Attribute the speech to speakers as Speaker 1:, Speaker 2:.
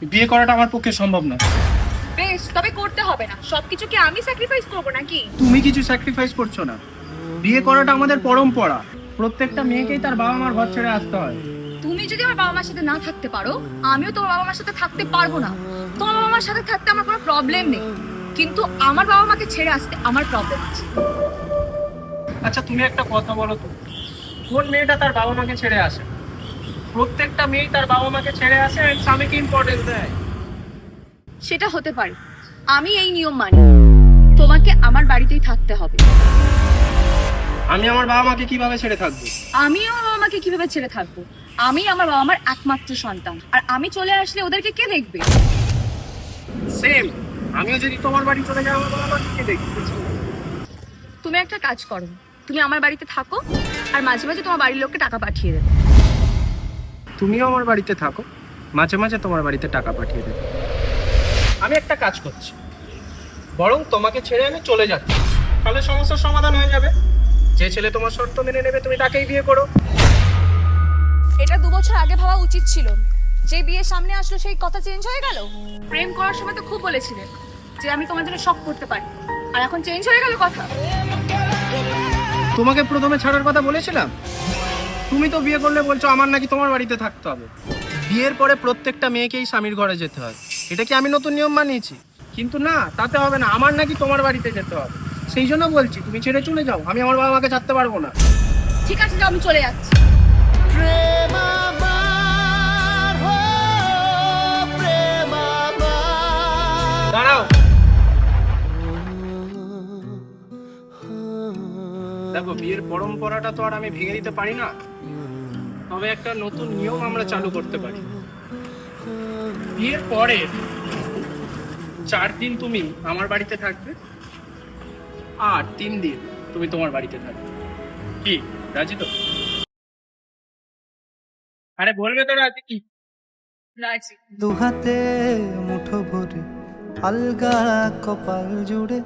Speaker 1: বিয়ে করাটা আমার পক্ষে সম্ভব না।
Speaker 2: বেশ, তবে করতে হবে না। সবকিছু কি আমি স্যাক্রিফাইস করব নাকি?
Speaker 1: তুমি কিছু স্যাক্রিফাইস করছো না। বিয়ে করাটা আমাদের পরম্পরা। প্রত্যেকটা মেয়েকেই তার বাবা মার ঘর ছেড়ে আসতে হয়।
Speaker 2: তুমি যদি আমার বাবা মার সাথে না থাকতে পারো, আমিও তোমার বাবা মার সাথে থাকতে পারবো না। তোমার বাবা মার সাথে থাকতে আমার কোনো প্রবলেম নেই, কিন্তু আমার বাবা মাকে ছেড়ে আসতে আমার প্রবলেম আছে।
Speaker 1: আচ্ছা তুমি একটা কথা বলো তো, কোন মেয়েটা তার বাবা মাকে ছেড়ে আসে? প্রত্যেকটা মেয়েই তার বাবা মাকে ছেড়ে আসে আর স্বামীকে ইম্পর্টেন্স দেয়।
Speaker 2: সেটা হতে পারে, আমি এই নিয়ম মানি। তোমাকে আমার বাড়িতেই থাকতে হবে।
Speaker 1: আমি আমার বাবা মাকে কিভাবে ছেড়ে থাকবো?
Speaker 2: আমি আমার বাবা মাকে কিভাবে ছেড়ে থাকবো? আমি আমার বাবা মার একমাত্র সন্তান, আর আমি চলে আসলে ওদেরকে কে দেখবে?
Speaker 1: সেম, আমিও যদি তোমার বাড়ি চলে যাই আমার বাবা মাকে কে দেখবে?
Speaker 2: তুমি একটা কাজ করো, তুমি আমার বাড়িতে থাকো আর মাঝে মাঝে তোমার বাড়ির লোককে টাকা পাঠিয়ে দেবে।
Speaker 1: তুমিও আমার বাড়িতে থাকো, মাঝে মাঝে তোমার বাড়িতে টাকা পাঠিয়ে দেবে। আমি একটা কাজ করছি, বরং তোমাকে ছেড়ে আমি চলে যাচ্ছি, তাহলে সমস্যার সমাধান হয়ে যাবে। যে ছেলে তোমার শর্ত মেনে নেবে তুমি তাকেই বিয়ে করো।
Speaker 2: এটা 2 বছর আগে ভাবা উচিত ছিল। যে বিয়ের সামনে আসলো সেই কথা চেঞ্জ হয়ে গেল। প্রেম করার সময় তো খুব বলেছিলেন যে আমি তোমার জন্য সব করতে পারি, আর এখন চেঞ্জ হয়ে গেল কথা।
Speaker 1: তোমাকে প্রথমে ছাড়ার কথা বলেছিলাম, তুমি তো বিয়ে করলে বলছো আমার নাকি তোমার বাড়িতে থাকতে হবে। বিয়ের পরে প্রত্যেকটা মেয়েকেই স্বামীর ঘরে যেতে হয়, এটা কি আমি নতুন নিয়ম বানিয়েছি? কিন্তু না, তাতে হবে না, আমার নাকি তোমার বাড়িতে যেতে হবে। সেই জন্য বলছি তুমি ছেড়ে চলে যাও, আমি আমার বাবা মাকে ছাড়তে পারবো না।
Speaker 2: ঠিক আছে, যাও, আমি চলে যাচ্ছি।
Speaker 1: দাঁড়াও, দেখো বিয়ের পরম্পরাটা তো আর আমি ভেঙে দিতে পারি না, তবে একটা নতুন নিয়ম আমরা চালু করতে পারি। বিয়ের পরে 4 দিন তুমি আমার বাড়িতে থাকবে, আর 3 দিন তুমি তোমার বাড়িতে থাকবে। কি, রাজি তো? আরে বলবে তো রাজি কি?
Speaker 2: রাজি।
Speaker 3: দুহাতে মুঠো ভরে আলগা কপাল জুড়ে